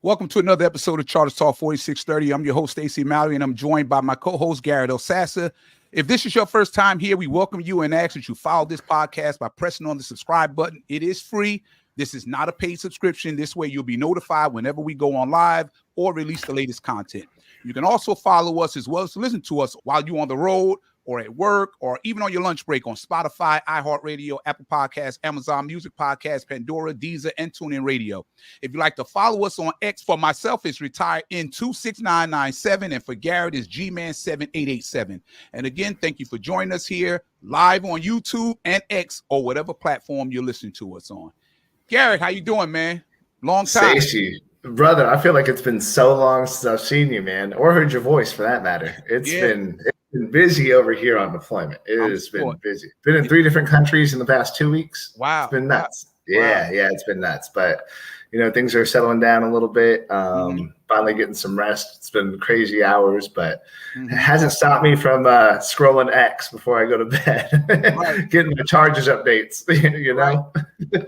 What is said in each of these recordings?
Welcome to another episode of Charters Talk 4630. I'm your host, Stacey Mallory, and I'm joined by my co-host, Garrett Stacey. If this is your first time here, we welcome you and ask that you follow this podcast by pressing on the subscribe button. It is free. This is not a paid subscription. This way you'll be notified whenever we go on live or release the latest content. You can also follow us as well as listen to us while you're on the road or at work or even on your lunch break on Spotify, iHeartRadio, Apple Podcasts, Amazon Music Podcasts, Pandora, Deezer, and TuneIn Radio. If you'd like to follow us on X, for myself, it's retired26997, and for Garrett, it's gman7887. And again, thank you for joining us here live on YouTube and X or whatever platform you're listening to us on. Garrett, how you doing, man? Long time. Stacey, brother, I feel like it's been so long since I've seen you, man, or heard your voice for that matter. It's been busy over here on deployment. It has been busy. Been in 3 different countries in the past 2 weeks. Wow. It's been nuts. Yeah, it's been nuts. But, you know, things are settling down a little bit. Finally getting some rest. It's been crazy hours, but it hasn't stopped me from scrolling X before I go to bed. Getting the Chargers updates, you know?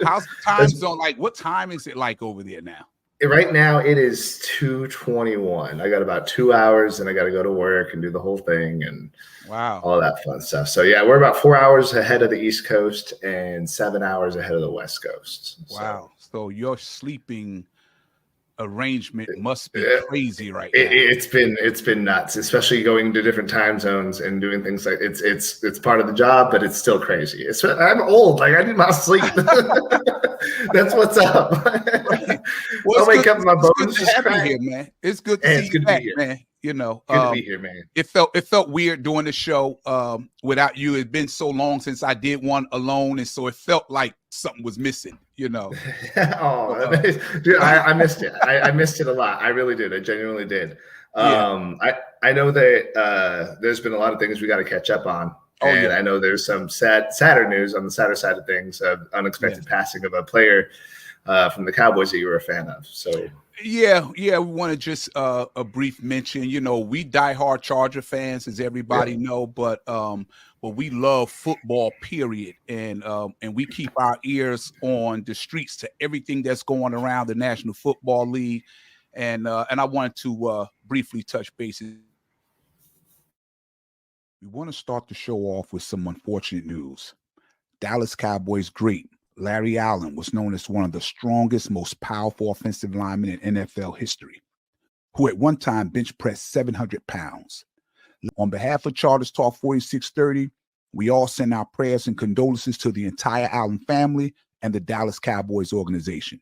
How's the time zone like? What time is it like over there now? Right now it is 2:21. I got about 2 hours and I got to go to work and do the whole thing and all that fun stuff. So yeah, we're about 4 hours ahead of the East Coast and 7 hours ahead of the West Coast. Wow. So your sleeping arrangement must be crazy right now. It's been nuts, especially going to different time zones and doing things like it's part of the job, but it's still crazy. I'm old, like I need my sleep. That's what's up. Well, I wake up, my bones just crack. Here, man. It's good to see you back, man. You know, good to be here, man. It felt weird doing the show without you. It's been so long since I did one alone, and so it felt like something was missing. You know. Dude, I missed it. I missed it a lot. I really did. I genuinely did. I know that there's been a lot of things we got to catch up on. I know there's some sadder news on the sadder side of things, unexpected passing of a player from the Cowboys that you were a fan of. So we want to just a brief mention. You know, we diehard Charger fans, as everybody know, but we love football, period, and we keep our ears on the streets to everything that's going around the National Football League, and I wanted to briefly touch bases. We want to start the show off with some unfortunate news. Dallas Cowboys great Larry Allen was known as one of the strongest, most powerful offensive linemen in NFL history, who at one time bench pressed 700 pounds. On behalf of Charters Talk 4630, we all send our prayers and condolences to the entire Allen family and the Dallas Cowboys organization.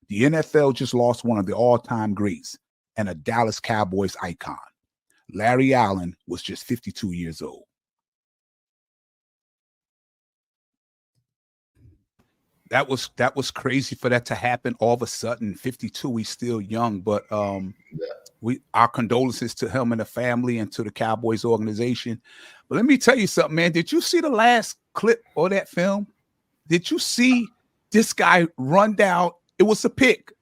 The NFL just lost one of the all-time greats and a Dallas Cowboys icon. Larry Allen was just 52 years old. That was crazy for that to happen all of a sudden. 52, he's still young, but our condolences to him and the family and to the Cowboys organization. But let me tell you something, man. Did you see the last clip of that film? Did you see this guy run down? It was a pick.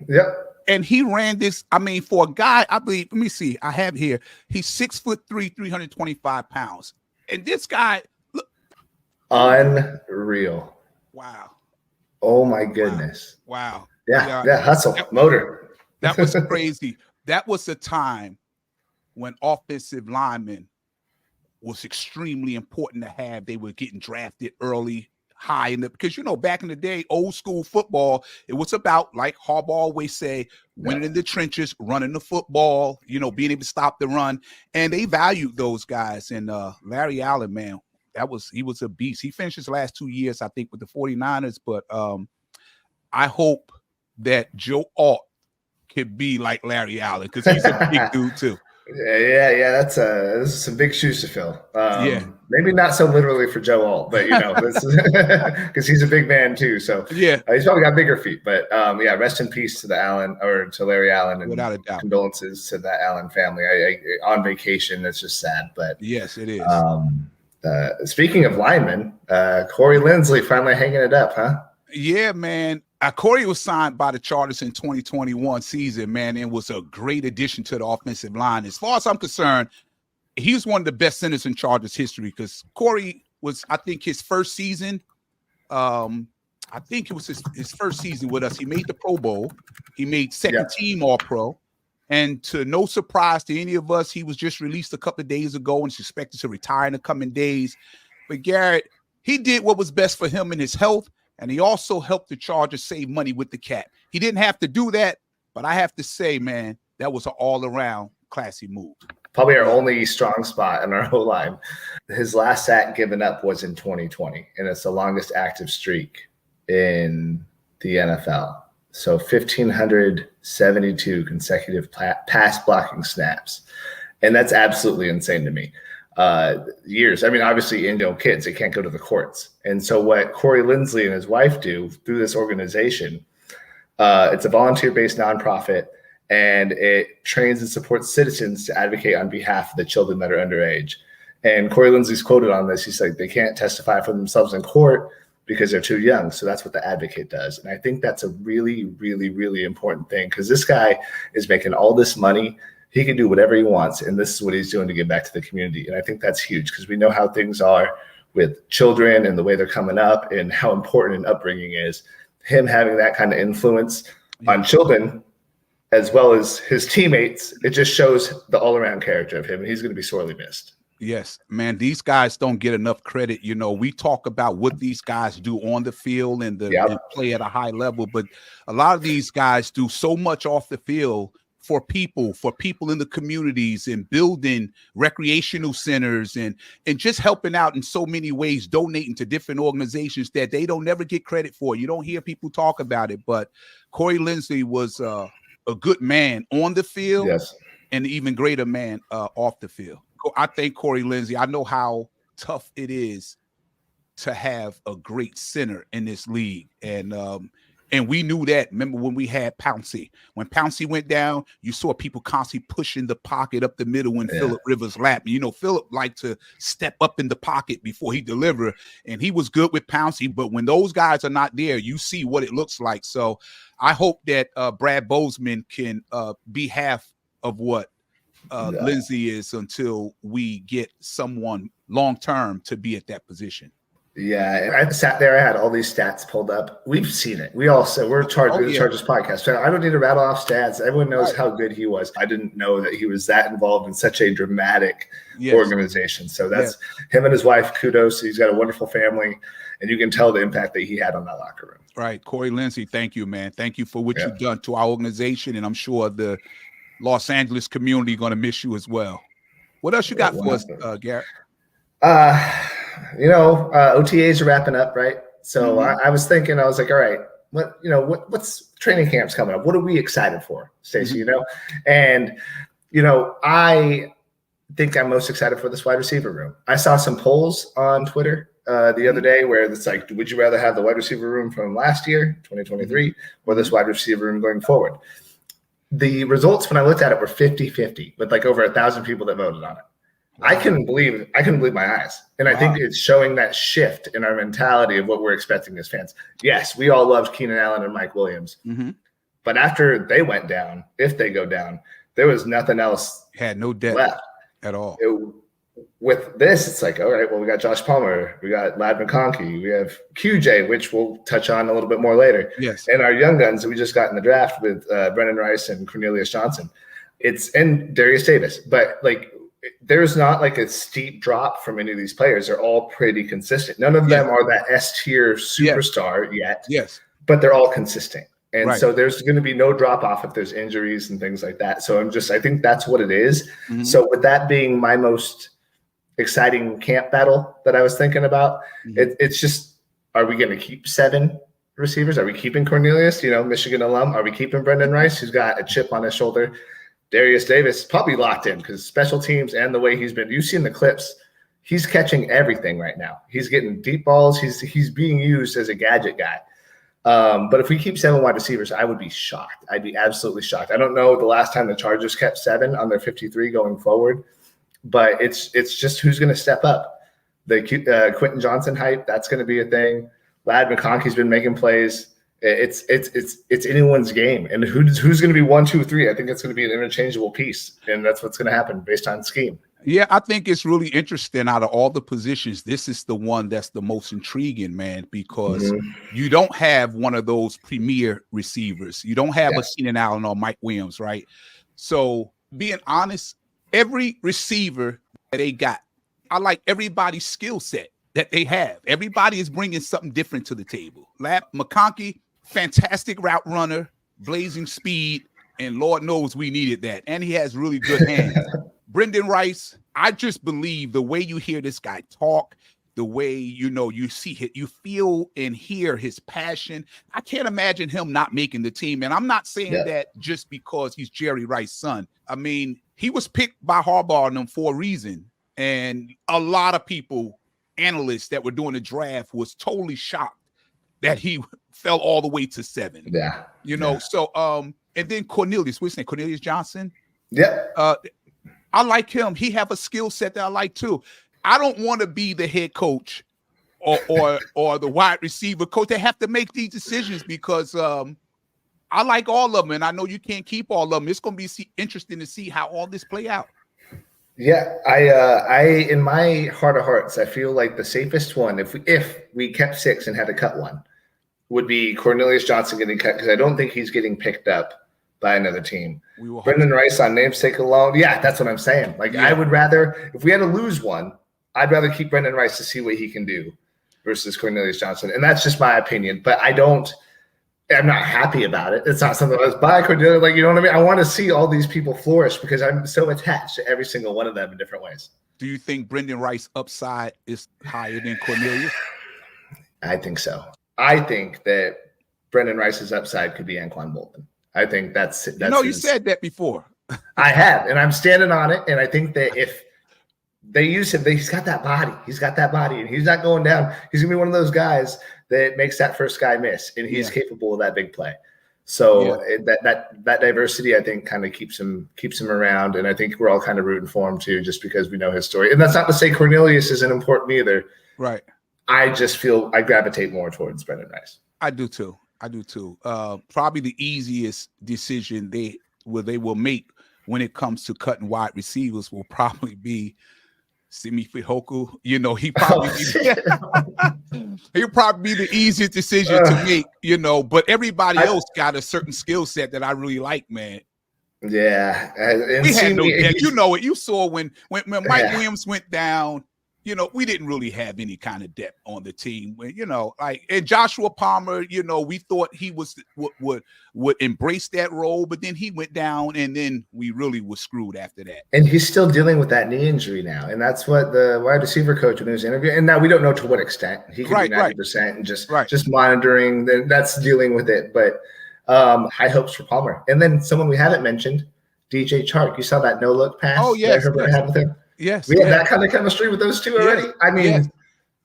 Yep. And he ran this, I mean, for a guy, I believe, let me see, I have here, he's 6'3", 325 pounds. And this guy, look. Unreal. Wow. Oh, my goodness. Wow. Yeah, hustle, motor. That was crazy. That was a time when offensive linemen was extremely important to have. They were getting drafted early, high in the, because you know, back in the day, old school football, it was about, like Harbaugh always say, winning in the trenches, running the football, you know, being able to stop the run, and they valued those guys. And Larry Allen, man, he was a beast. He finished his last 2 years, I think, with the 49ers, but I hope that Joe Alt could be like Larry Allen, because he's a big dude too. Yeah. Those are some big shoes to fill. Maybe not so literally for Joe Alt, but you know, because he's a big man too. So he's probably got bigger feet. But rest in peace to to Larry Allen, and without a doubt, condolences to that Allen family. On vacation, it's just sad, but yes, it is. Speaking of linemen, Corey Linsley finally hanging it up, huh? Yeah, man. Corey was signed by the Chargers in 2021 season, man, and was a great addition to the offensive line. As far as I'm concerned, he's one of the best centers in Chargers history, because Corey was, I think, his first season I think it was his first season with us. He made the Pro Bowl. He made second team All-Pro. And to no surprise to any of us, he was just released a couple of days ago and is expected to retire in the coming days. But Garrett, he did what was best for him and his health, and he also helped the Chargers save money with the cap. He didn't have to do that, but I have to say, man, that was an all-around classy move. Probably our only strong spot in our whole line. His last sack given up was in 2020, and it's the longest active streak in the NFL. So 1,572 consecutive pass blocking snaps. And that's absolutely insane to me. Years. I mean, obviously, kids, they can't go to the courts. And so what Corey Linsley and his wife do through this organization, it's a volunteer-based nonprofit, and it trains and supports citizens to advocate on behalf of the children that are underage. And Corey Linsley's quoted on this. He's like, they can't testify for themselves in court because they're too young. So that's what the advocate does. And I think that's a really, really, really important thing, because this guy is making all this money. He can do whatever he wants, and this is what he's doing to give back to the community. And I think that's huge, because we know how things are with children and the way they're coming up and how important an upbringing is. Him having that kind of influence on children as well as his teammates, it just shows the all-around character of him, and he's going to be sorely missed. Yes, man, these guys don't get enough credit. You know, we talk about what these guys do on the field and and play at a high level, but a lot of these guys do so much off the field for people in the communities, and building recreational centers and just helping out in so many ways, donating to different organizations that they don't never get credit for. You don't hear people talk about it, but Corey Linsley was a good man on the field, and an even greater man off the field. I think Corey Linsley, I know how tough it is to have a great center in this league. And we knew that. Remember when we had Pouncey? When Pouncey went down, you saw people constantly pushing the pocket up the middle in Phillip Rivers' lap. You know, Phillip liked to step up in the pocket before he delivered, and he was good with Pouncey. But when those guys are not there, you see what it looks like. So I hope that Brad Bozeman can be half of what Lindsay is until we get someone long-term to be at that position. Yeah, I sat there. I had all these stats pulled up. We've seen it. We all said we're Chargers podcast. So I don't need to rattle off stats. Everyone knows how good he was. I didn't know that he was that involved in such a dramatic organization. So that's him and his wife. Kudos. He's got a wonderful family, and you can tell the impact that he had on that locker room. Right, Corey Linsley. Thank you, man. Thank you for what you've done to our organization, and I'm sure the Los Angeles community going to miss you as well. What else you got for us, Garrett? OTAs are wrapping up, right? So I was thinking, I was like, all right, what's training camps coming up? What are we excited for, Stacey? And I think I'm most excited for this wide receiver room. I saw some polls on Twitter the other day where it's like, would you rather have the wide receiver room from last year, 2023, or this wide receiver room going forward? The results when I looked at it were 50-50, with like over 1,000 people that voted on it. Wow. I couldn't believe my eyes. And I think it's showing that shift in our mentality of what we're expecting as fans. Yes, we all loved Keenan Allen and Mike Williams. But after they went down, if they go down, there was nothing else. Had no depth left at all. With this, it's like, all right, well, we got Josh Palmer, we got Lad McConkey, we have QJ, which we'll touch on a little bit more later. Yes. And our young guns that we just got in the draft with Brendan Rice and Cornelius Johnson. And Darius Davis. But like, there's not like a steep drop from any of these players. They're all pretty consistent. None of them are that S-tier superstar yet. Yes. But they're all consistent. And so there's going to be no drop off if there's injuries and things like that. So I think that's what it is. So with that being my most exciting camp battle that I was thinking about, it's just, are we going to keep 7 receivers? Are we keeping Cornelius, Michigan alum? Are we keeping Brendan Rice, who's got a chip on his shoulder? Darius Davis probably locked in because special teams and the way he's been, you've seen the clips. He's catching everything right now. He's getting deep balls. He's being used as a gadget guy. But if we keep 7 wide receivers, I would be shocked. I'd be absolutely shocked. I don't know the last time the Chargers kept 7 on their 53 going forward, but it's just who's going to step up. The Quentin Johnston hype, that's going to be a thing. Lad McConkey's been making plays. It's anyone's game, and who's going to be 1, 2, 3? I think it's going to be an interchangeable piece, and that's what's going to happen based on scheme. Yeah, I think it's really interesting. Out of all the positions, this is the one that's the most intriguing, man, because you don't have one of those premier receivers. You don't have a Keenan Allen or Mike Williams, right? So being honest, every receiver that they got, I like everybody's skill set that they have. Everybody is bringing something different to the table. McConkey, fantastic route runner, blazing speed, and Lord knows we needed that. And he has really good hands. Brendan Rice, I just believe the way you hear this guy talk, the way, you see it, you feel and hear his passion. I can't imagine him not making the team. And I'm not saying that just because he's Jerry Rice's son. I mean, he was picked by Harbaugh and them for a reason. And a lot of people, analysts that were doing the draft, was totally shocked that he fell all the way to 7. So and then Cornelius, what's his name? Cornelius Johnson. I like him. He have a skill set that I like too. I don't want to be the head coach or the wide receiver coach. They have to make these decisions because I like all of them, and I know you can't keep all of them. It's going to be interesting to see how all this play out. Yeah, I in my heart of hearts, I feel like the safest one, if we kept 6 and had to cut one, would be Cornelius Johnson getting cut, because I don't think he's getting picked up by another team. Brendan Rice on namesake alone. Yeah, that's what I'm saying. I would rather, if we had to lose one, I'd rather keep Brendan Rice to see what he can do versus Cornelius Johnson. And that's just my opinion. But I'm not happy about it. It's not something I was by Cornelius. You know what I mean? I want to see all these people flourish because I'm so attached to every single one of them in different ways. Do you think Brendan Rice upside is higher than Cornelius? I think so. I think that Brendan Rice's upside could be Anquan Bolton. I think that's you said that before. I have, and I'm standing on it. And I think that if they use him, he's got that body. He's got that body, and he's not going down. He's gonna be one of those guys that makes that first guy miss, and he's capable of that big play. So that diversity, I think, kind of keeps him around, and I think we're all kind of rooting for him too, just because we know his story. And that's not to say Cornelius isn't important either. Right. I just feel I gravitate more towards Brendan Rice. I do too. Probably the easiest decision they will make when it comes to cutting wide receivers will probably be Simi Fehoko. He'll probably be the easiest decision to make, but everybody else got a certain skill set that I really like, man. Yeah. And we had no depth. You know it. You saw when Mike Williams went down, we didn't really have any kind of depth on the team. And Joshua Palmer, we thought he would embrace that role, but then he went down, and then we really were screwed after that. And he's still dealing with that knee injury now, and that's what the wide receiver coach when he was interviewing. And now we don't know to what extent he could be 90% and just monitoring. That's dealing with it, but high hopes for Palmer. And then someone we haven't mentioned, DJ Chark. You saw that no look pass? Oh yes, that Herbert had with him. Yes, we have that kind of chemistry with those two already. I mean,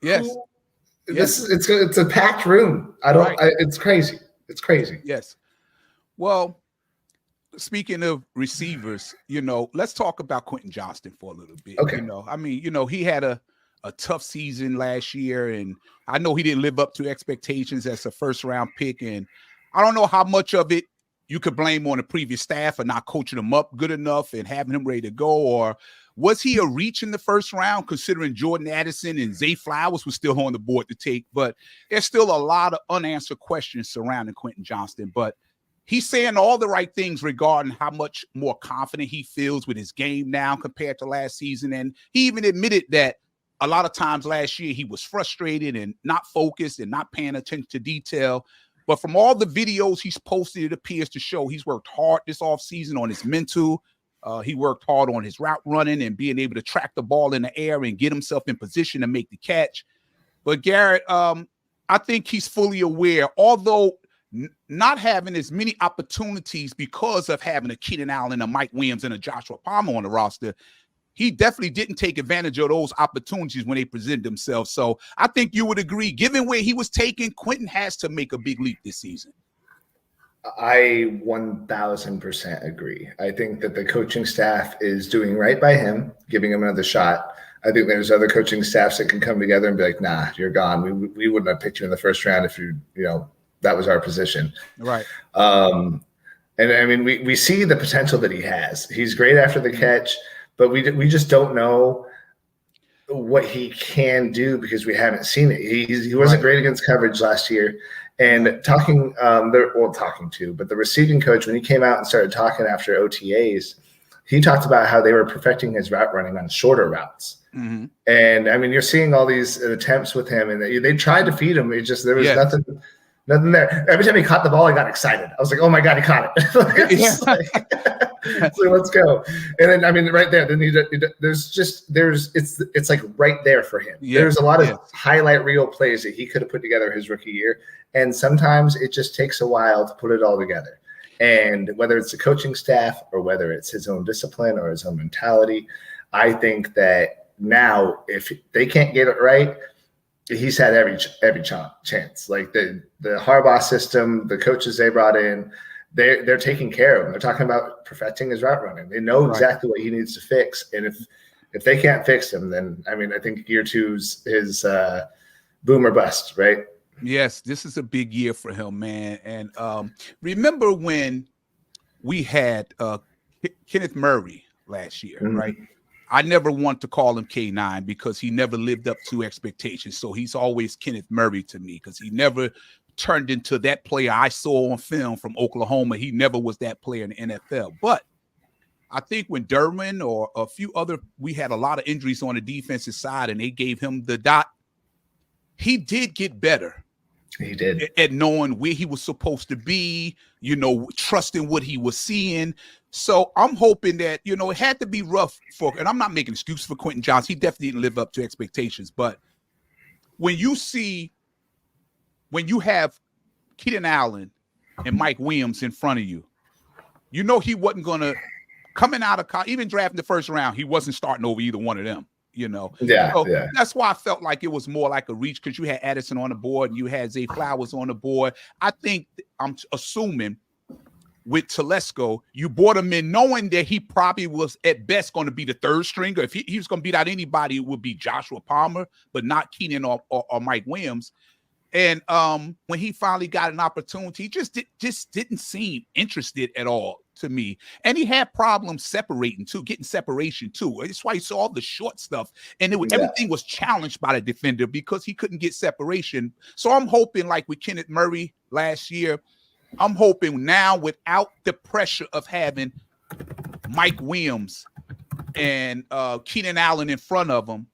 it's a packed room. It's crazy. It's crazy. Yes. Well, speaking of receivers, let's talk about Quentin Johnston for a little bit. Okay. He had a tough season last year, and I know he didn't live up to expectations as a first-round pick, and I don't know how much of it you could blame on the previous staff for not coaching him up good enough and having him ready to go, or was he a reach in the first round, considering Jordan Addison and Zay Flowers was still on the board to take? But there's still a lot of unanswered questions surrounding Quentin Johnston. But he's saying all the right things regarding how much more confident he feels with his game now compared to last season. And he even admitted that a lot of times last year he was frustrated and not focused and not paying attention to detail. But from all the videos he's posted, it appears to show he's worked hard this offseason on his mental. He worked hard on his route running and being able to track the ball in the air and get himself in position to make the catch. But Garrett, I think he's fully aware, although not having as many opportunities because of having a Keenan Allen, a Mike Williams, and a Joshua Palmer on the roster, he definitely didn't take advantage of those opportunities when they presented themselves. So I think you would agree, given where he was taken, Quentin has to make a big leap this season. I 1000% agree. I think that the coaching staff is doing right by him, giving him another shot. I think there's other coaching staffs that can come together and be like, nah, you're gone. We wouldn't have picked you in the first round if that was our position. Right. And I mean, we see the potential that he has. He's great after the catch. but we just don't know what he can do because we haven't seen it. He wasn't great against coverage last year. And but the receiving coach, when he came out and started talking after OTAs, he talked about how they were perfecting his route running on shorter routes. Mm-hmm. And I mean, you're seeing all these attempts with him, and they tried to feed him. It just, there was nothing there. Every time he caught the ball, I got excited. I was like, oh my God, he caught it. So let's go. And then, I mean, right there, then it's like right there for him. Yeah. There's a lot of highlight reel plays that he could have put together his rookie year. And sometimes it just takes a while to put it all together. And whether it's the coaching staff or whether it's his own discipline or his own mentality, I think that now if they can't get it right, he's had every chance. Like the Harbaugh system, the coaches they brought in, they're taking care of him. They're talking about perfecting his route running. They know exactly what he needs to fix. And if they can't fix him, then I mean, I think year two's his boom or bust, right? Yes, this is a big year for him, man. And remember when we had Kenneth Murray last year, right? I never want to call him K9 because he never lived up to expectations. So he's always Kenneth Murray to me because he never turned into that player I saw on film from Oklahoma. He never was that player in the NFL. But I think when Derwin or a few other, we had a lot of injuries on the defensive side and they gave him the dot. He did get better. He did. At knowing where he was supposed to be, trusting what he was seeing. So I'm hoping that, it had to be rough and I'm not making excuses for Quentin Johnston. He definitely didn't live up to expectations. But when you have Keenan Allen and Mike Williams in front of you, he wasn't going to, coming out of college, even drafting the first round, he wasn't starting over either one of them. That's why I felt like it was more like a reach because you had Addison on the board and you had Zay Flowers on the board. I think I'm assuming with Telesco, you brought him in knowing that he probably was at best going to be the third stringer. If he was going to beat out anybody, it would be Joshua Palmer, but not Keenan or Mike Williams. And when he finally got an opportunity, he just didn't seem interested at all to me. And he had problems separating too, getting separation too. That's why you saw all the short stuff. And everything was challenged by the defender because he couldn't get separation. So I'm hoping like with Kenneth Murray last year, I'm hoping now without the pressure of having Mike Williams and Keenan Allen in front of him,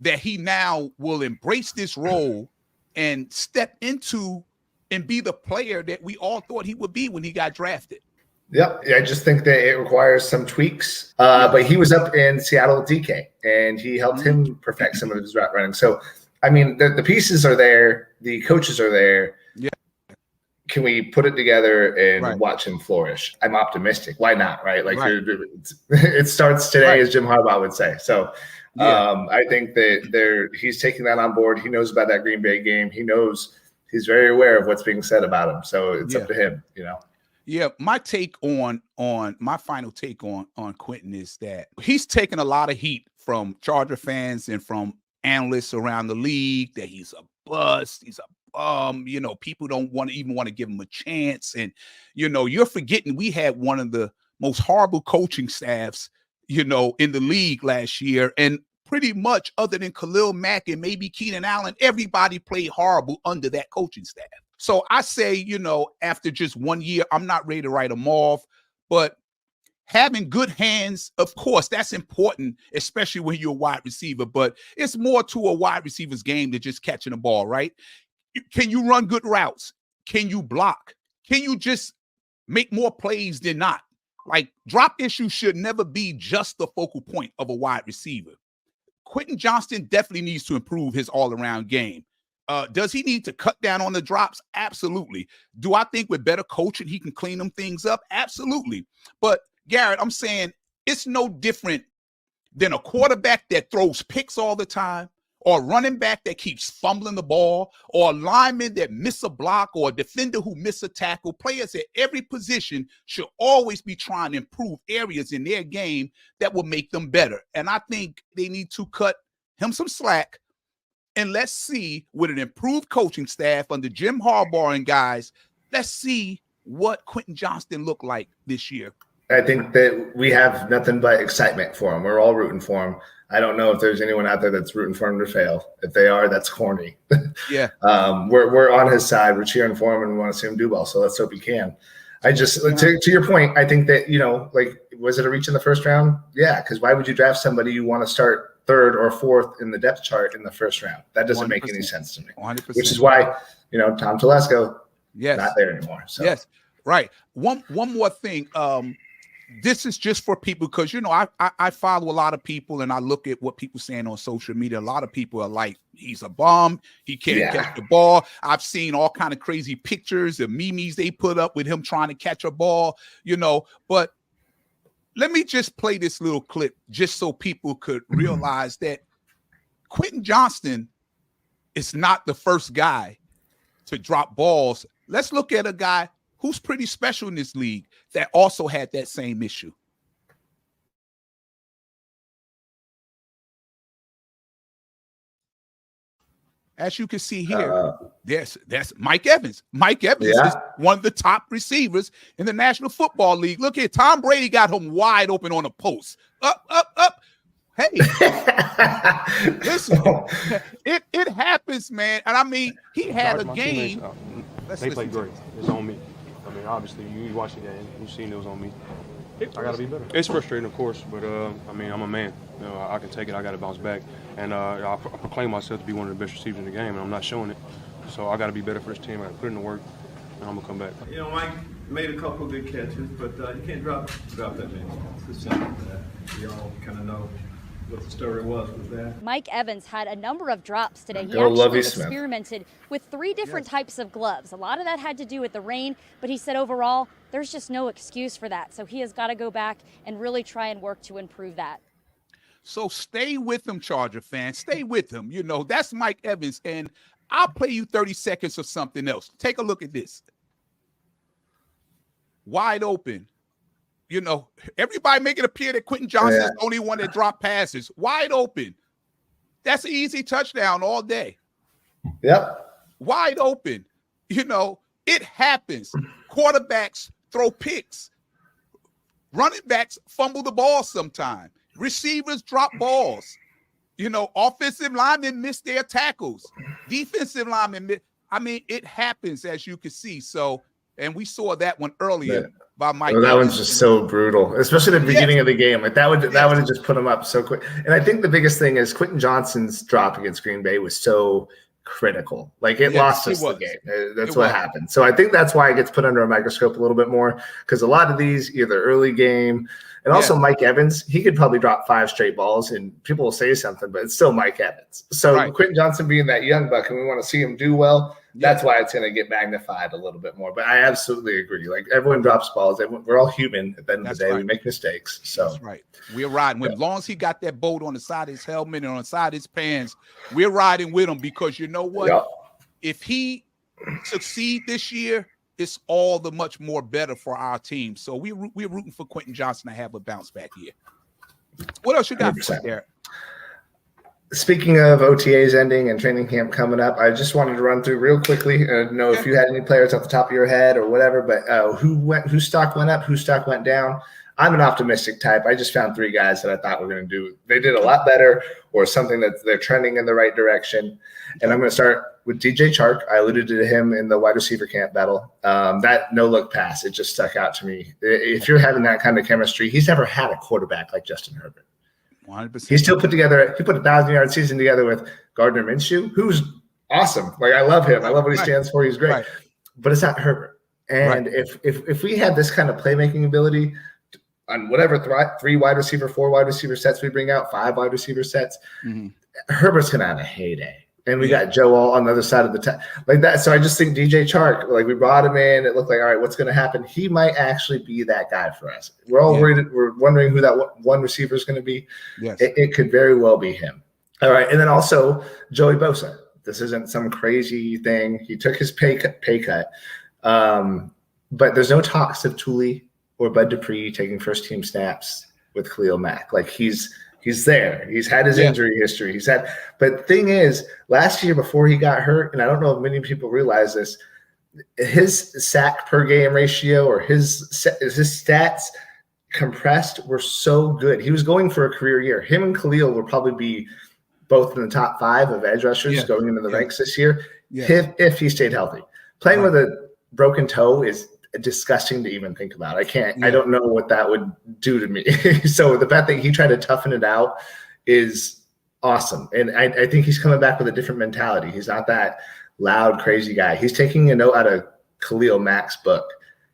that he now will embrace this role and step into and be the player that we all thought he would be when he got drafted. Yep. I just think that it requires some tweaks. But he was up in Seattle with DK, and he helped him perfect some of his route running. So, I mean, the pieces are there. The coaches are there. Yeah. Can we put it together and watch him flourish? I'm optimistic. Why not, right? Like it starts today, as Jim Harbaugh would say. So I think that he's taking that on board. He knows about that Green Bay game. He's very aware of what's being said about him. So it's up to him, Yeah, my final take on Quentin is that he's taken a lot of heat from Charger fans and from analysts around the league that he's a bust, he's a bum, people don't want to give him a chance. And, you're forgetting we had one of the most horrible coaching staffs, in the league last year. And pretty much other than Khalil Mack and maybe Keenan Allen, everybody played horrible under that coaching staff. So I say, after just 1 year, I'm not ready to write them off, but having good hands, of course, that's important, especially when you're a wide receiver, but it's more to a wide receiver's game than just catching the ball, right? Can you run good routes? Can you block? Can you just make more plays than not? Like, drop issues should never be just the focal point of a wide receiver. Quentin Johnston definitely needs to improve his all-around game. Does he need to cut down on the drops? Absolutely. Do I think with better coaching, he can clean them things up? Absolutely. But Garrett, I'm saying it's no different than a quarterback that throws picks all the time, or a running back that keeps fumbling the ball, or a lineman that miss a block, or a defender who miss a tackle. Players at every position should always be trying to improve areas in their game that will make them better. And I think they need to cut him some slack. And let's see, with an improved coaching staff under Jim Harbaugh and guys, let's see what Quentin Johnston looked like this year. I think that we have nothing but excitement for him. We're all rooting for him. I don't know if there's anyone out there that's rooting for him to fail. If they are, that's corny. Yeah. We're on his side. We're cheering for him, and we want to see him do well. So let's hope he can. I just to your point, I think that, like, was it a reach in the first round? Yeah, because why would you draft somebody you want to start third or fourth in the depth chart in the first round? That doesn't 100%. Make any sense to me. 100%. Which is why, Tom Telesco, not there anymore. So. Yes, right. One more thing. This is just for people because I follow a lot of people and I look at what people saying on social media. A lot of people are like, he's a bum, he can't catch the ball. I've seen all kind of crazy pictures and memes they put up with him trying to catch a ball, but let me just play this little clip just so people could realize that Quentin Johnston is not the first guy to drop balls. Let's look at a guy who's pretty special in this league that also had that same issue. As you can see here, that's Mike Evans. Mike Evans is one of the top receivers in the National Football League. Look here, Tom Brady got him wide open on a post. Up. Hey, listen, it happens, man. And I mean, he had a game. They played great. It's on me. I mean, obviously, you watch the game, you've seen it was on me. I got to be better. It's frustrating, of course, but, I mean, I'm a man. I can take it. I got to bounce back. And I proclaim myself to be one of the best receivers in the game, and I'm not showing it. So I got to be better for this team. I got to put in the work, and I'm going to come back. Mike made a couple of good catches, but you can't drop that many. It's simple. We all kind of know what the story was with that. Mike Evans had a number of drops today. He actually experimented with 3 different types of gloves. A lot of that had to do with the rain, but he said overall, there's just no excuse for that. So he has got to go back and really try and work to improve that. So stay with him, Charger fans. Stay with him. That's Mike Evans. And I'll play you 30 seconds of something else. Take a look at this. Wide open. Everybody make it appear that Quentin Johnston is the only one that dropped passes. Wide open. That's an easy touchdown all day. Yep. Wide open. It happens. Quarterbacks throw picks. Running backs fumble the ball sometime. Receivers drop balls. Offensive linemen miss their tackles. Defensive linemen miss. I mean, it happens, as you can see. So, and we saw that one earlier. By Mike. That one's just so brutal, especially at the beginning of the game. Like that would have just put him up so quick. And I think the biggest thing is Quentin Johnston's drop against Green Bay was so critical. Like it lost us the game. That's what happened. So I think that's why it gets put under a microscope a little bit more, because a lot of these either early game and also Mike Evans, he could probably drop 5 straight balls and people will say something, but it's still Mike Evans. So Quentin Johnston being that young buck and we want to see him do well. That's why it's going to get magnified a little bit more. But I absolutely agree. Like everyone drops balls. We're all human at the end of the day. We make mistakes. So that's right. We're riding with him. As long as he got that bolt on the side of his helmet and on the side of his pants, we're riding with him because you know what? Yep. If he succeed this year, it's all the much more better for our team. So we're rooting for Quentin Johnston to have a bounce back year. What else you got for there? Speaking of OTAs ending and training camp coming up, I just wanted to run through real quickly. I don't know if you had any players off the top of your head or whatever, but whose stock went up, whose stock went down. I'm an optimistic type. I just found 3 guys that I thought were going to do. They did a lot better, or something that they're trending in the right direction. And I'm going to start with DJ Chark. I alluded to him in the wide receiver camp battle. That no-look pass, it just stuck out to me. If you're having that kind of chemistry, he's never had a quarterback like Justin Herbert. 100%. He still put a 1,000-yard season together with Gardner Minshew, who's awesome. Like I love him. I love what he stands for. He's great. But it's not Herbert. And if we had this kind of playmaking ability on whatever 3 wide receiver, 4 wide receiver sets we bring out, 5 wide receiver sets, Herbert's gonna have a heyday. And we got Joe all on the other side of the like that. So I just think DJ Chark, like we brought him in. It looked like, all right, what's going to happen? He might actually be that guy for us. We're all worried. We're wondering who that one receiver is going to be. Yes. It could very well be him. All right. And then also Joey Bosa. This isn't some crazy thing. He took his pay cut. But there's no talks of Thule or Bud Dupree taking first team snaps with Khalil Mack. Like he's there. He's had his injury history. But the thing is, last year before he got hurt, and I don't know if many people realize this, his sack per game ratio or his stats compressed were so good. He was going for a career year. Him and Khalil will probably be both in the top 5 of edge rushers going into the ranks this year if he stayed healthy. Playing with a broken toe is disgusting to even think about. I don't know what that would do to me. So the fact that he tried to toughen it out is awesome. And I think he's coming back with a different mentality. He's not that loud, crazy guy. He's taking a note out of Khalil Mack's book.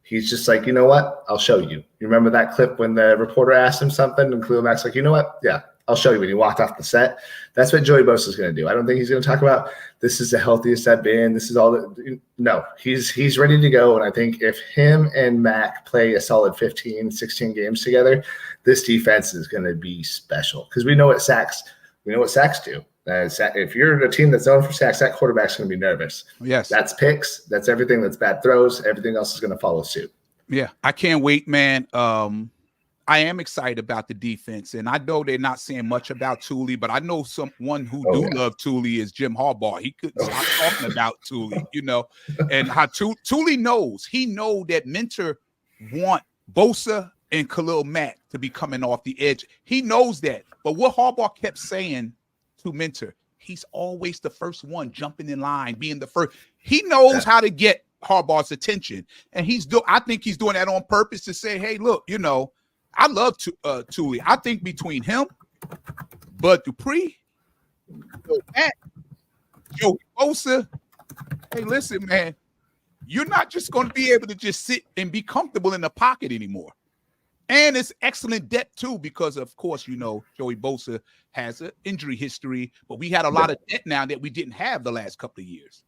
He's just like, you know what? I'll show you. You remember that clip when the reporter asked him something and Khalil Mack's like, you know what? Yeah, I'll show you. When he walked off the set, that's what Joey Bosa is going to do. I don't think he's going to talk about this is the healthiest I've been. This is all that. No, he's ready to go. And I think if him and Mack play a solid 15, 16 games together, this defense is going to be special because we know what sacks do. If you're a team that's known for sacks, that quarterback's going to be nervous. Yes. That's picks. That's everything. That's bad throws. Everything else is going to follow suit. Yeah. I can't wait, man. I am excited about the defense, and I know they're not saying much about Thule, but I know someone who love Thule is Jim Harbaugh. He couldn't stop talking about Thule, and how Thule knows. He know that Minter want Bosa and Khalil Mack to be coming off the edge. He knows that. But what Harbaugh kept saying to Minter, he's always the first one jumping in line, being the first. He knows how to get Harbaugh's attention, and I think he's doing that on purpose to say, hey, look, I love Thule. I think between him, Bud Dupree, Matt, Joey Bosa, hey, listen, man, you're not just going to be able to just sit and be comfortable in the pocket anymore. And it's excellent depth, too, because, of course, Joey Bosa has an injury history, but we had a lot of depth now that we didn't have the last couple of years.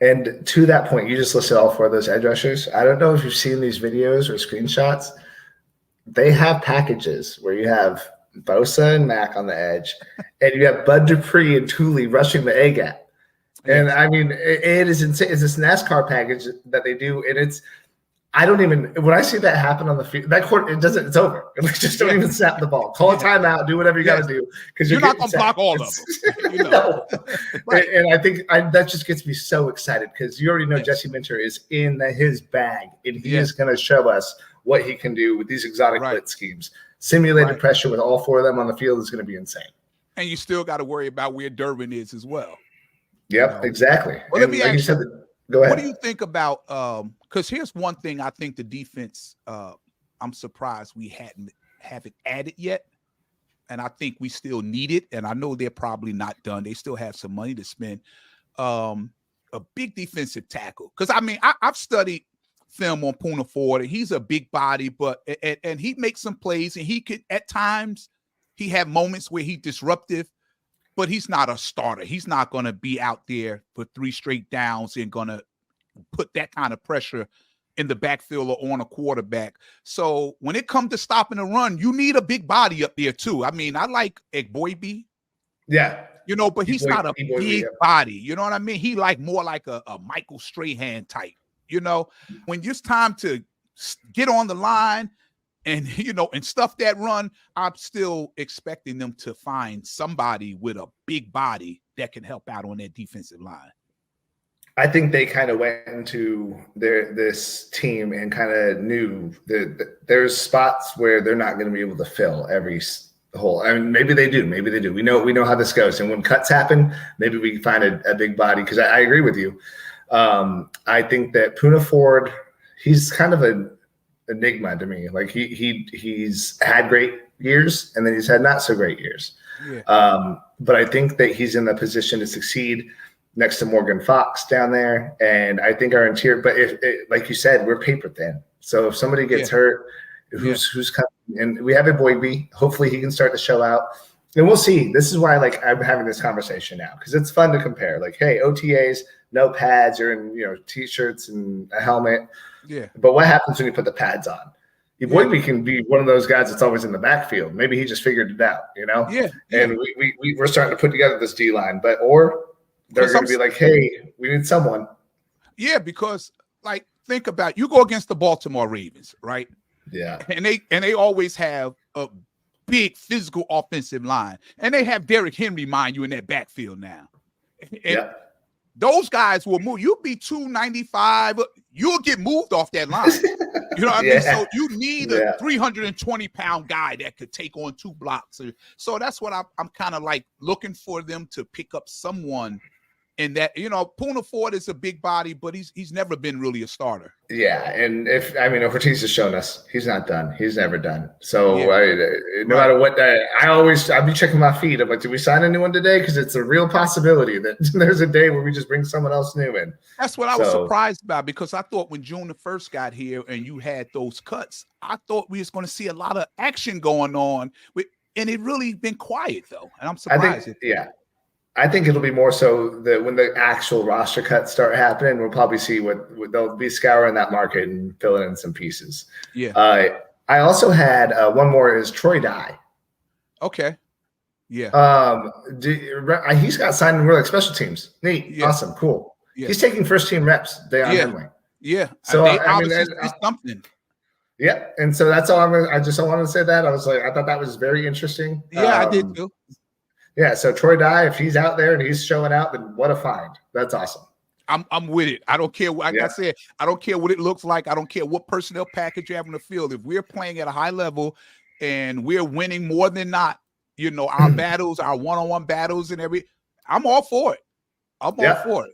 And to that point, you just listed all 4 of those edge rushers. I don't know if you've seen these videos or screenshots. They have packages where you have Bosa and Mack on the edge, and you have Bud Dupree and Thule rushing the A gap. And I mean, it is insane. It's this NASCAR package that they do, and when I see that happen on the field, that court, it's over. Just don't even snap the ball. Call a timeout. Do whatever you got to do because you're not going to block all of them. No. Right. And I think that just gets me so excited because you already know Jesse Minter is in his bag, and he is going to show us what he can do with these exotic blitz schemes. Simulated pressure with all 4 of them on the field is going to be insane. And you still got to worry about where Durbin is as well. Yep, exactly. Well, let me ask you, go ahead. What do you think about because here's one thing I think the defense, I'm surprised we haven't added yet. And I think we still need it. And I know they're probably not done. They still have some money to spend. A big defensive tackle. Because, I mean, I've studied film on Poona Ford, and he's a big body, but and he makes some plays, and he could at times he have moments where he's disruptive, but he's not a starter. He's not going to be out there for 3 straight downs and going to put that kind of pressure in the backfield or on a quarterback. So when it comes to stopping the run, you need a big body up there too. I mean, I like Egboibi. Yeah. But he's not a big body. You know what I mean? He more like a Michael Strahan type. When it's time to get on the line and, and stuff that run, I'm still expecting them to find somebody with a big body that can help out on that defensive line. I think they kind of went into this team and kind of knew that there's spots where they're not going to be able to fill every hole. I mean, maybe they do. We know how this goes. And when cuts happen, maybe we can find a big body because I agree with you. I think that Poona Ford, he's kind of an enigma to me. Like he's had great years and then he's had not so great years. Yeah. But I think that he's in the position to succeed next to Morgan Fox down there. And I think our interior, but like you said, we're paper thin. So if somebody gets hurt, who's coming, and we have a Boybe, hopefully he can start to show out. And we'll see. This is why I'm having this conversation now because it's fun to compare. Like, hey, OTAs, no pads, you're in T-shirts and a helmet. Yeah. But what happens when you put the pads on? Boybe can be one of those guys that's always in the backfield. Maybe he just figured it out, Yeah. And we're starting to put together this D line, or they're going to be like, hey, we need someone. Yeah, because think about you go against the Baltimore Ravens, right? Yeah. And they always have a big physical offensive line. And they have Derrick Henry, mind you, in that backfield now. Those guys will move. You'll be 295. You'll get moved off that line. You know what I mean? So you need a 320-pound guy that could take on 2 blocks. So that's what I'm kind of like looking for them to pick up someone. And that, Poona Ford is a big body, but he's never been really a starter. Yeah, and if Ortiz has shown us he's not done. He's never done. So no matter what, I'll be checking my feed. I'm like, did we sign anyone today? Because it's a real possibility that there's a day where we just bring someone else new in. That's what I was surprised about, because I thought when June the 1st got here and you had those cuts, I thought we was going to see a lot of action going on. And it really been quiet though, and I'm surprised. I think it'll be more so that when the actual roster cuts start happening, we'll probably see what they'll be scouring that market and filling in some pieces. Yeah. I also had one more is Troy Dye. Okay. Yeah. He's got signed in like special teams. Neat. Yeah. Awesome. Cool. Yeah. He's taking first team reps. They are anyway. Yeah. So something. Yeah. And so that's all I just wanted to say that. I thought that was very interesting. Yeah, I did too. Yeah, so Troy Dye, if he's out there and he's showing out, then what a find. That's awesome. I'm with it. I don't care. Like I said, I don't care what it looks like. I don't care what personnel package you have on the field. If we're playing at a high level and we're winning more than not, our battles, our one-on-one battles and I'm all for it. I'm all for it,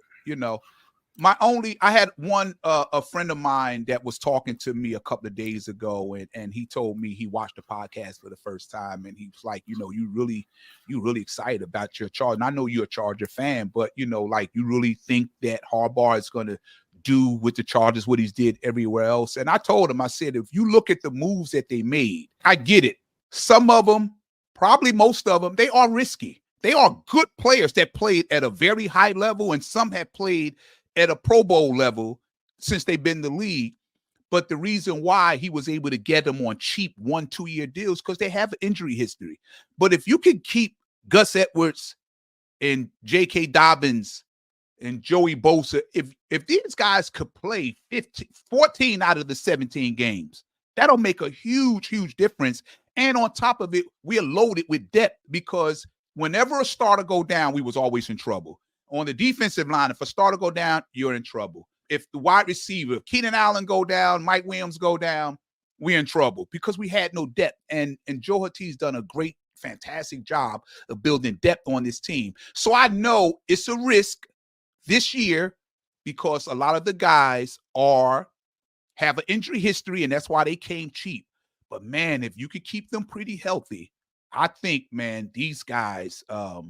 I had one a friend of mine that was talking to me a couple of days ago, and he told me he watched the podcast for the first time, and he was like, you really excited about your Charger. And I know you're a Charger fan, but you really think that Harbaugh is going to do with the Chargers what he's did everywhere else. And I told him, I said, if you look at the moves that they made, I get it. Some of them, probably most of them, they are risky. They are good players that played at a very high level, and some have played at a Pro Bowl level since they've been in the league. But the reason why he was able to get them on cheap 1-2 year deals, because they have injury history. But if you could keep Gus Edwards and J.K. Dobbins and Joey Bosa, if these guys could play 14 out of the 17 games, that'll make a huge, huge difference. And on top of it, we're loaded with depth, because whenever a starter go down, we was always in trouble. On the defensive line, if a starter go down, you're in trouble. If the wide receiver, Keenan Allen go down, Mike Williams go down, we're in trouble because we had no depth. And Joe Ortiz done a great, fantastic job of building depth on this team. So I know it's a risk this year because a lot of the guys have an injury history, and that's why they came cheap. But man, if you could keep them pretty healthy, I think, man, these guys, I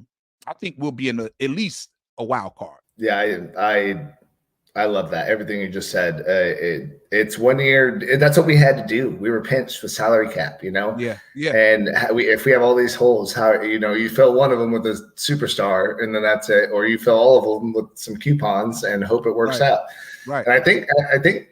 think we'll be in at least a wild card. Yeah, I love that. Everything you just said. It's 1 year. That's what we had to do. We were pinched with salary cap, Yeah. And if we have all these holes, how you fill one of them with a superstar, and then that's it, or you fill all of them with some coupons and hope it works out. Right. And I think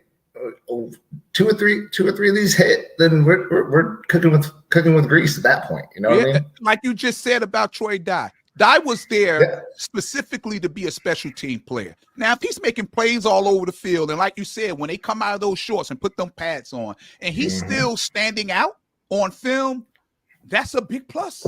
two or three of these hit, then we're cooking with grease at that point. You know what I mean? Like you just said about Troy Dye. Dye was there specifically to be a special team player. Now, if he's making plays all over the field, and like you said, when they come out of those shorts and put them pads on, and he's still standing out on film, that's a big plus.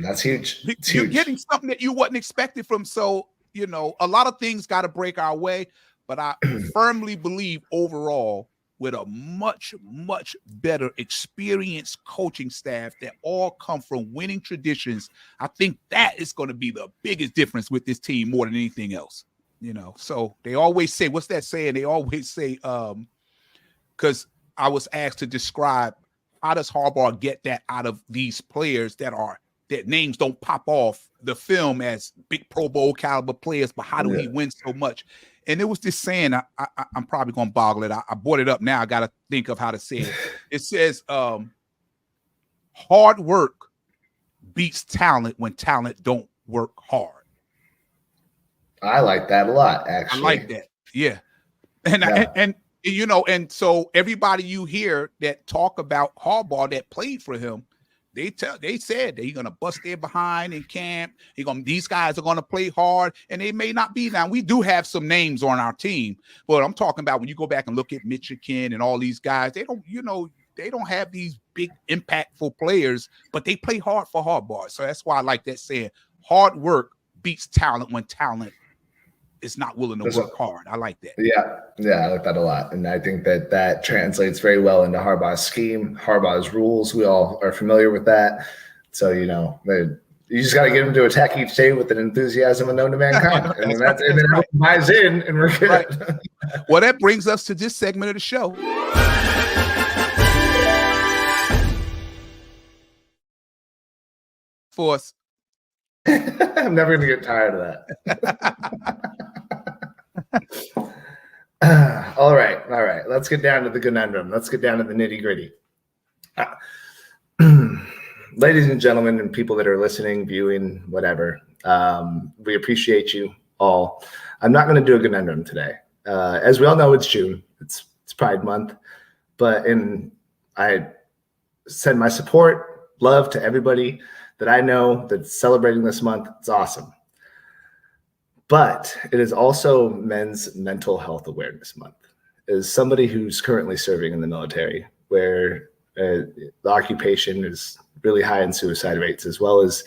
That's huge. You're getting something that you wasn't expecting from. So, a lot of things got to break our way, but I firmly believe overall, with a much, much better experienced coaching staff that all come from winning traditions, I think that is going to be the biggest difference with this team more than anything else. So they always say, what's that saying? They always say, because I was asked to describe how does Harbaugh get that out of these players that names don't pop off the film as big Pro Bowl caliber players, but how do he win so much? And it was this saying, I'm probably going to boggle it. I brought it up now. I got to think of how to say it. It says, hard work beats talent when talent don't work hard. I like that a lot, actually. I like that. Yeah. And so everybody you hear that talk about Harbaugh that played for him, they said that he's gonna bust their behind in camp. These guys are gonna play hard, and they may not be. Now we do have some names on our team, but I'm talking about when you go back and look at Michigan and all these guys, they don't have these big impactful players, but they play hard for Harbaugh. So that's why I like that saying: hard work beats talent when talent is not willing to work hard. I like that. Yeah, I like that a lot. And I think that translates very well into Harbaugh's scheme, Harbaugh's rules. We all are familiar with that. So, you just got to get him to attack each day with an enthusiasm unknown to mankind. And then everyone buys in and we're good. Right. Well, that brings us to this segment of the show. For us. I'm never going to get tired of that. All right. Let's get down to the conundrum. Let's get down to the nitty gritty. Ladies and gentlemen, and people that are listening, viewing, whatever, we appreciate you all. I'm not going to do a conundrum today. As we all know, it's June. It's Pride Month. I send my support, love to everybody that I know that's celebrating this month. It's awesome. But it is also Men's Mental Health Awareness Month. As somebody who's currently serving in the military, where the occupation is really high in suicide rates, as well as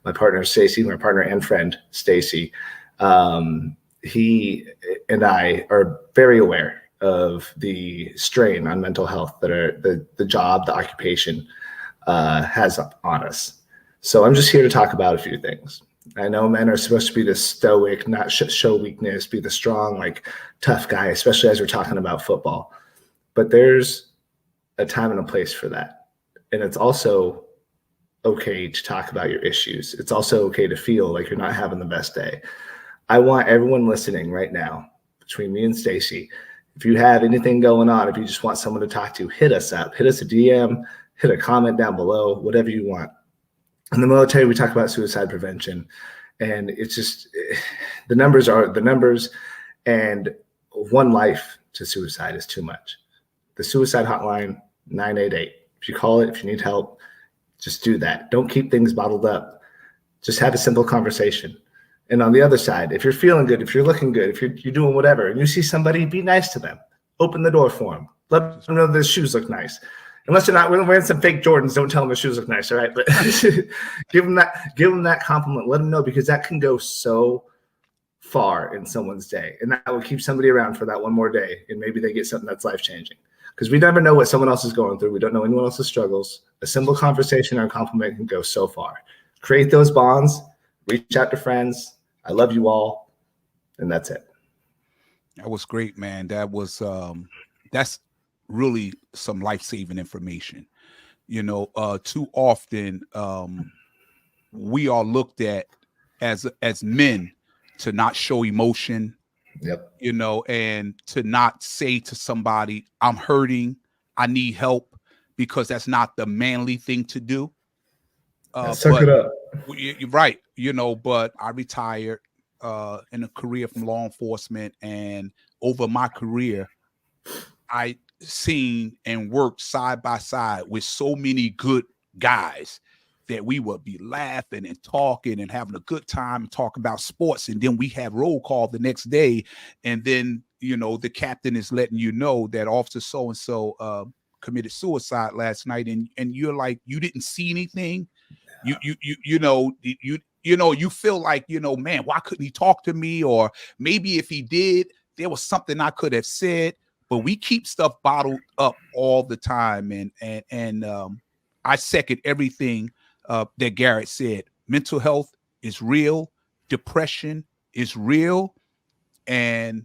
my partner Stacey, my partner and friend Stacey, he and I are very aware of the strain on mental health that the job, the occupation has on us. So I'm just here to talk about a few things. I know men are supposed to be the stoic, not show weakness, be the strong, like tough guy, especially as we're talking about football. But there's a time and a place for that. And it's also okay to talk about your issues. It's also okay to feel like you're not having the best day. I want everyone listening right now, between me and Stacey, if you have anything going on, if you just want someone to talk to, hit us up, hit us a DM, hit a comment down below, whatever you want. In the military, we talk about suicide prevention, and it's just the numbers are the numbers, and one life to suicide is too much. The suicide hotline, 988. If you call it, if you need help, just do that. Don't keep things bottled up. Just have a simple conversation. And on the other side, if you're feeling good, if you're looking good, if you're doing whatever, and you see somebody, be nice to them. Open the door for them. Let them know their shoes look nice. Unless you're not wearing some fake Jordans, don't tell them the shoes look nice, all right? But give them that compliment. Let them know, because that can go so far in someone's day. And that will keep somebody around for that one more day. And maybe they get something that's life-changing. Because we never know what someone else is going through. We don't know anyone else's struggles. A simple conversation or a compliment can go so far. Create those bonds. Reach out to friends. I love you all. And that's it. That was great, man. That was that's really some life-saving information. Too often we are looked at as men to not show emotion. Yep. And to not say to somebody, I'm hurting, I need help, because that's not the manly thing to do. Suck it up. You're right. But I retired in a career from law enforcement, and over my career, I seen and worked side by side with so many good guys that we would be laughing and talking and having a good time and talk about sports. And then we have roll call the next day. And then, the captain is letting you know that officer so-and-so committed suicide last night. And you're like, you didn't see anything. You feel like, man, why couldn't he talk to me? Or maybe if he did, there was something I could have said. But we keep stuff bottled up all the time. And I second everything that Garrett said. Mental health is real. Depression is real. And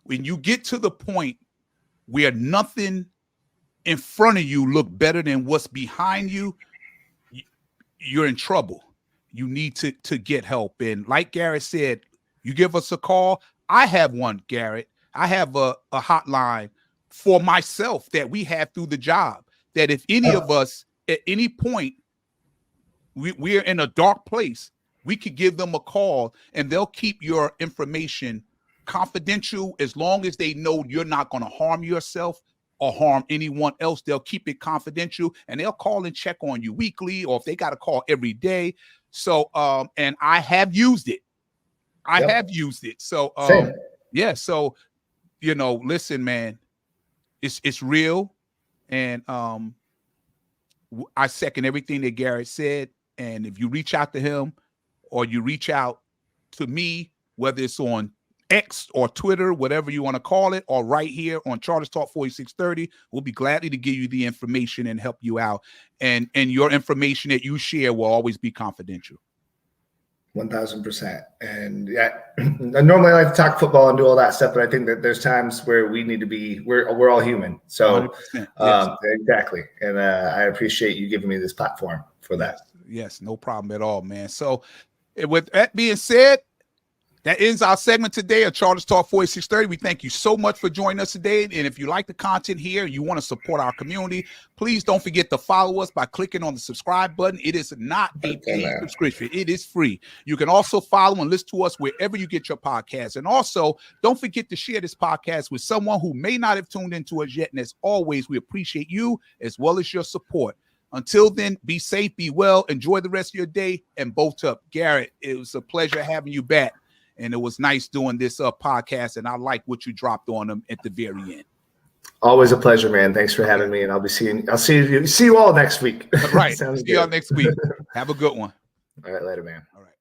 when you get to the point where nothing in front of you look better than what's behind you, you're in trouble. You need to get help. And like Garrett said, you give us a call. I have one, Garrett. I have a hotline for myself that we have through the job, that if any of us at any point we're in a dark place, we could give them a call and they'll keep your information confidential as long as they know you're not going to harm yourself or harm anyone else. They'll keep it confidential, and they'll call and check on you weekly, or if they got to call every day. So, and I have used it. I have used it. So, yeah. So, listen, man, it's real. And I second everything that Garrett said. And if you reach out to him or you reach out to me, whether it's on X or Twitter, whatever you want to call it, or right here on Chargers Talk 4630. We'll be gladly to give you the information and help you out. And your information that you share will always be confidential. 1000%. And yeah, normally I like to talk football and do all that stuff, but I think that there's times where we need to be, we're all human. So yes. exactly. And I appreciate you giving me this platform for that. Yes, no problem at all, man. So with that being said, that ends our segment today of Chargers Talk 4630. We thank you so much for joining us today. And if you like the content here, you want to support our community, please don't forget to follow us by clicking on the subscribe button. It is not a paid subscription. It is free. You can also follow and listen to us wherever you get your podcasts. And also, don't forget to share this podcast with someone who may not have tuned into us yet. And as always, we appreciate you as well as your support. Until then, be safe, be well, enjoy the rest of your day, and bolt up. Garrett, it was a pleasure having you back. And it was nice doing this podcast, and I like what you dropped on them at the very end. Always a pleasure, man. Thanks for having me, and I'll see you all next week. Right. See you all next week. Have a good one. All right, later, man. All right.